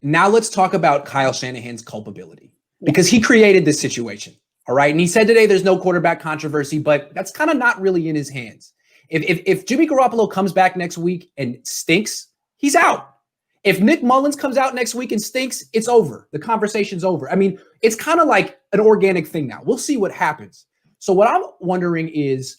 Now let's talk about Kyle Shanahan's culpability because he created this situation. All right. And he said today there's no quarterback controversy, but that's kind of not really in his hands. If Jimmy Garoppolo comes back next week and stinks, he's out. If Nick Mullins comes out next week and stinks, it's over. The conversation's over. I mean, it's kind of like an organic thing now. We'll see what happens. So what I'm wondering is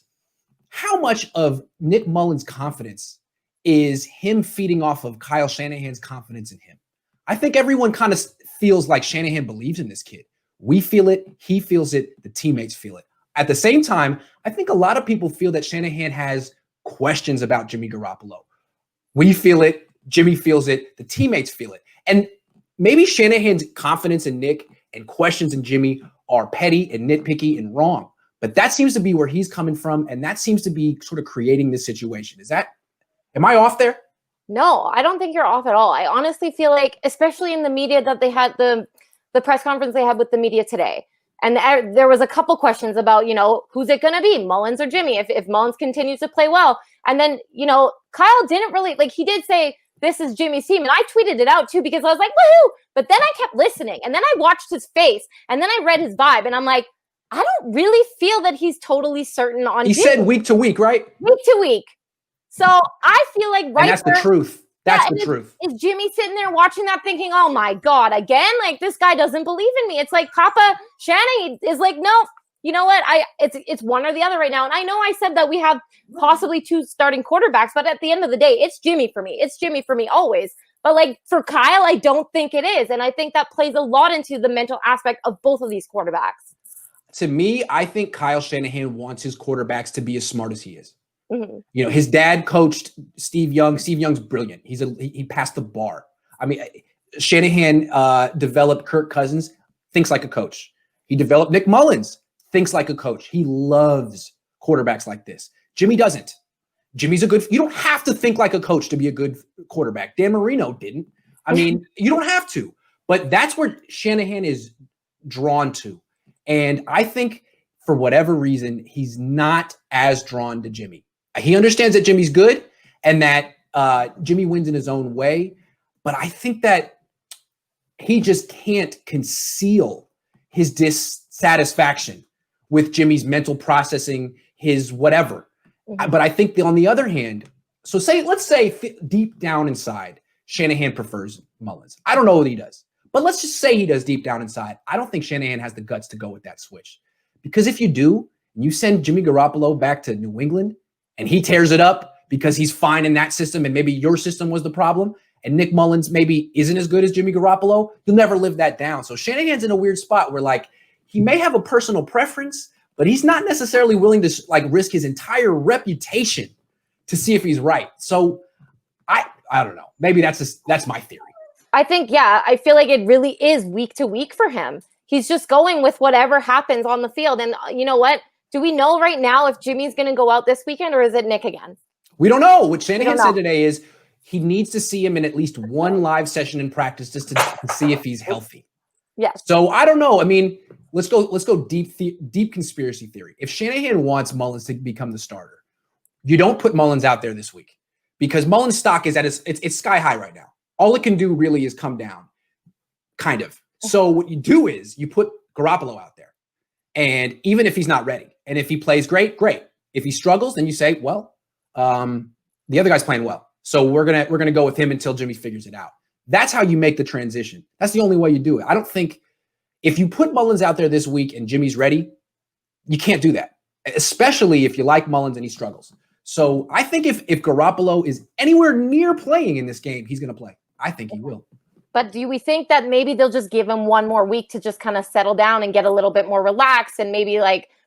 how much of Nick Mullins' confidence is him feeding off of Kyle Shanahan's confidence in him? I think everyone kind of feels like Shanahan believes in this kid. We feel it. He feels it. The teammates feel it. At the same time, I think a lot of people feel that Shanahan has questions about Jimmy Garoppolo. We feel it. Jimmy feels it. The teammates feel it. And maybe Shanahan's confidence in Nick and questions in Jimmy are petty and nitpicky and wrong. But that seems to be where he's coming from. And that seems to be sort of creating this situation. Am I off there? No, I don't think you're off at all. I honestly feel like, especially in the media that they had, the press conference they had with the media today, and there was a couple questions about, who's it going to be, Mullins or Jimmy, if Mullins continues to play well. And then, Kyle didn't really, he did say, this is Jimmy's team. And I tweeted it out too, because I was like, woohoo. But then I kept listening, and then I watched his face, and then I read his vibe, and I'm like, I don't really feel that he's totally certain on He Jimmy. said week to week, right? Week to week. So I feel like and that's the truth. That's the truth. Is Jimmy sitting there watching that thinking, oh my God, again? Like, this guy doesn't believe in me. It's like Papa Shanahan is like, no, you know what? It's one or the other right now. And I know I said that we have possibly two starting quarterbacks, but at the end of the day, it's Jimmy for me. It's Jimmy for me always. But for Kyle, I don't think it is. And I think that plays a lot into the mental aspect of both of these quarterbacks. To me, I think Kyle Shanahan wants his quarterbacks to be as smart as he is. Mm-hmm. His dad coached Steve Young. Steve Young's brilliant. He passed the bar. I mean, Shanahan developed Kirk Cousins, thinks like a coach. He developed Nick Mullins, thinks like a coach. He loves quarterbacks like this. Jimmy doesn't. Jimmy's you don't have to think like a coach to be a good quarterback. Dan Marino didn't. I mean, you don't have to. But that's where Shanahan is drawn to. And I think for whatever reason, he's not as drawn to Jimmy. He understands that Jimmy's good and that Jimmy wins in his own way. But I think that he just can't conceal his dissatisfaction with Jimmy's mental processing, his whatever. Mm-hmm. But I think on the other hand, let's say deep down inside, Shanahan prefers Mullins. I don't know what he does, but let's just say he does deep down inside. I don't think Shanahan has the guts to go with that switch. Because if you do, and you send Jimmy Garoppolo back to New England, and he tears it up because he's fine in that system, and maybe your system was the problem, and Nick Mullins maybe isn't as good as Jimmy Garoppolo, you'll never live that down. So Shanahan's in a weird spot where he may have a personal preference, but he's not necessarily willing to risk his entire reputation to see if he's right. So I don't know. Maybe that's my theory. I think, I feel like it really is week to week for him. He's just going with whatever happens on the field. And you know what? Do we know right now if Jimmy's going to go out this weekend, or is it Nick again? We don't know. What Shanahan said today is he needs to see him in at least one live session in practice just to see if he's healthy. Yes. So I don't know. I mean, let's go deep conspiracy theory. If Shanahan wants Mullins to become the starter, you don't put Mullins out there this week because Mullins' stock is at it's sky high right now. All it can do really is come down, kind of. So what you do is you put Garoppolo out there, and even if he's not ready, and if he plays great. If he struggles, then you say, well, the other guy's playing well, so we're gonna go with him until Jimmy figures it out. That's how you make the transition. That's the only way you do it. I don't think if you put Mullins out there this week and Jimmy's ready, you can't do that, especially if you like Mullins and he struggles. So I think if Garoppolo is anywhere near playing in this game, he's going to play. I think he will. But do we think that maybe they'll just give him one more week to just kind of settle down and get a little bit more relaxed and maybe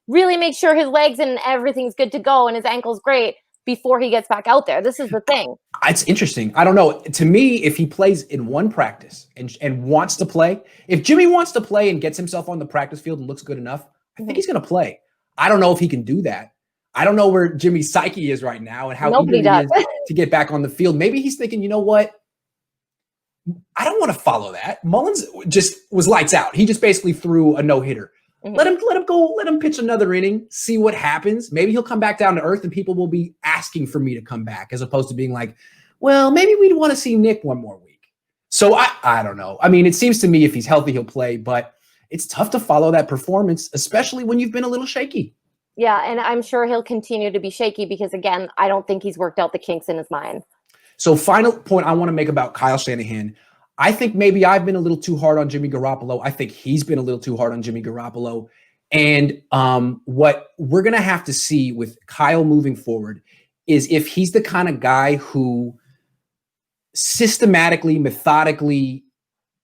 really make sure his legs and everything's good to go and his ankle's great before he gets back out there? This is the thing. It's interesting. I don't know. To me, if he plays in one practice and wants to play, if Jimmy wants to play and gets himself on the practice field and looks good enough, I think he's going to play. I don't know if he can do that. I don't know where Jimmy's psyche is right now and how eager he is to get back on the field. Maybe he's thinking, you know what? I don't want to follow that. Mullins just was lights out. He just basically threw a no-hitter. Mm-hmm. Let him go. Let him pitch another inning, see what happens. Maybe he'll come back down to earth and people will be asking for me to come back as opposed to being like, well, maybe we'd want to see Nick one more week. So I don't know. I mean, it seems to me if he's healthy, he'll play, but it's tough to follow that performance, especially when you've been a little shaky. Yeah, and I'm sure he'll continue to be shaky because, again, I don't think he's worked out the kinks in his mind. So final point I want to make about Kyle Shanahan. I think maybe I've been a little too hard on Jimmy Garoppolo. I think he's been a little too hard on Jimmy Garoppolo. And what we're going to have to see with Kyle moving forward is if he's the kind of guy who systematically, methodically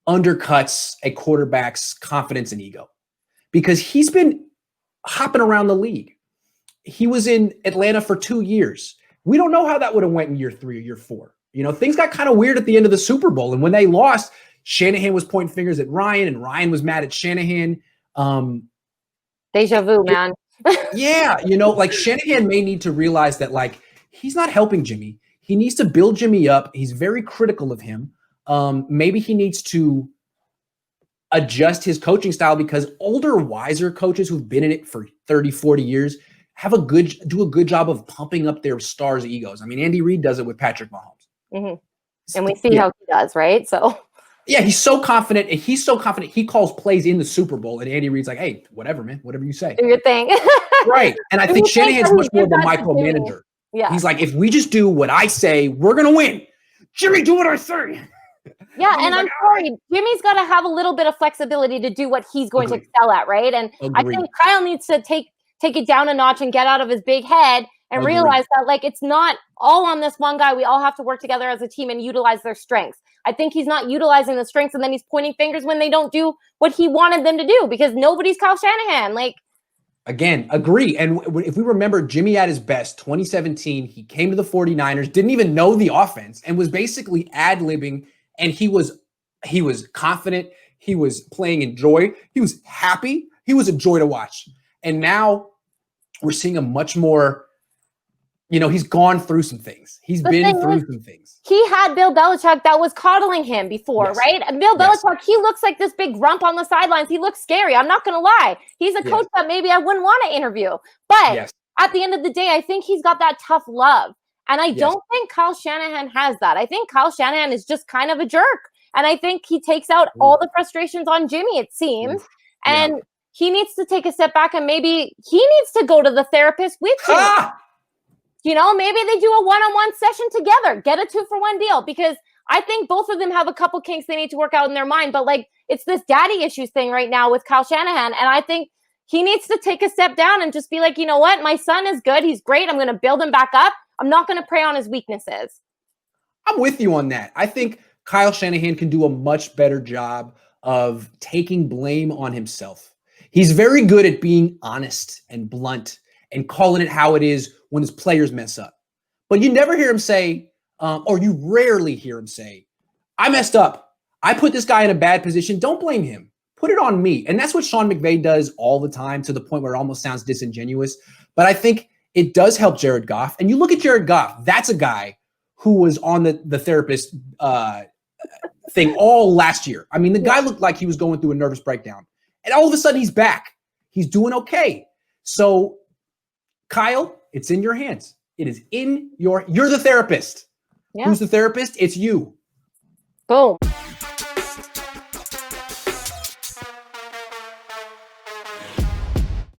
undercuts a quarterback's confidence and ego. Because he's been hopping around the league. He was in Atlanta for 2 years. We don't know how that would have went in year 3 or year 4. You know, things got kind of weird at the end of the Super Bowl. And when they lost, Shanahan was pointing fingers at Ryan, and Ryan was mad at Shanahan. Deja vu, man. Yeah, you know, like Shanahan may need to realize that, like, he's not helping Jimmy. He needs to build Jimmy up. He's very critical of him. Maybe he needs to adjust his coaching style because older, wiser coaches who've been in it for 30, 40 years do a good job of pumping up their stars' egos. I mean, Andy Reid does it with Patrick Mahomes. Mm-hmm. And we see how he does, right? So yeah, he's so confident. And he's so confident. He calls plays in the Super Bowl, and Andy Reid's like, "Hey, whatever, man, whatever you say." Do your thing. Right. And I think Shanahan's much more of a micromanager. Yeah. He's like, if we just do what I say, we're gonna win. Jimmy, do what I say. Yeah, and I'm sorry, Jimmy's got to have a little bit of flexibility to do what he's going to excel at, right? And I think Kyle needs to take it down a notch and get out of his big head and realize that, like, it's not all on this one guy. We all have to work together as a team and utilize their strengths. I think he's not utilizing the strengths, and then he's pointing fingers when they don't do what he wanted them to do because nobody's Kyle Shanahan. Like, again, agree. And if we remember Jimmy at his best, 2017, he came to the 49ers, didn't even know the offense, and was basically ad-libbing. And he was confident. He was playing in joy. He was happy. He was a joy to watch. And now we're seeing a much more, you know, he's gone through some things. He's been through some things. He had Bill Belichick that was coddling him before, right? And Bill Belichick, he looks like this big grump on the sidelines. He looks scary. I'm not going to lie. He's a coach that maybe I wouldn't want to interview. But at the end of the day, I think he's got that tough love. And I don't think Kyle Shanahan has that. I think Kyle Shanahan is just kind of a jerk. And I think he takes out all the frustrations on Jimmy, it seems. And he needs to take a step back, and maybe he needs to go to the therapist with Jimmy. You know, maybe they do a one-on-one session together, get a 2-for-1 deal, because I think both of them have a couple kinks they need to work out in their mind. But, like, it's this daddy issues thing right now with Kyle Shanahan. And I think he needs to take a step down and just be like, you know what? My son is good. He's great. I'm going to build him back up. I'm not going to prey on his weaknesses. I'm with you on that. I think Kyle Shanahan can do a much better job of taking blame on himself. He's very good at being honest and blunt and calling it how it is when his players mess up. But you never hear him say, or you rarely hear him say, I messed up. I put this guy in a bad position. Don't blame him. Put it on me. And that's what Sean McVay does all the time, to the point where it almost sounds disingenuous. But I think it does help Jared Goff. And you look at Jared Goff, that's a guy who was on the therapist thing all last year. I mean, the guy looked like he was going through a nervous breakdown. And all of a sudden, he's back. He's doing okay. So, Kyle, it's in your hands. It is in you're the therapist. Yeah. Who's the therapist? It's you. Boom.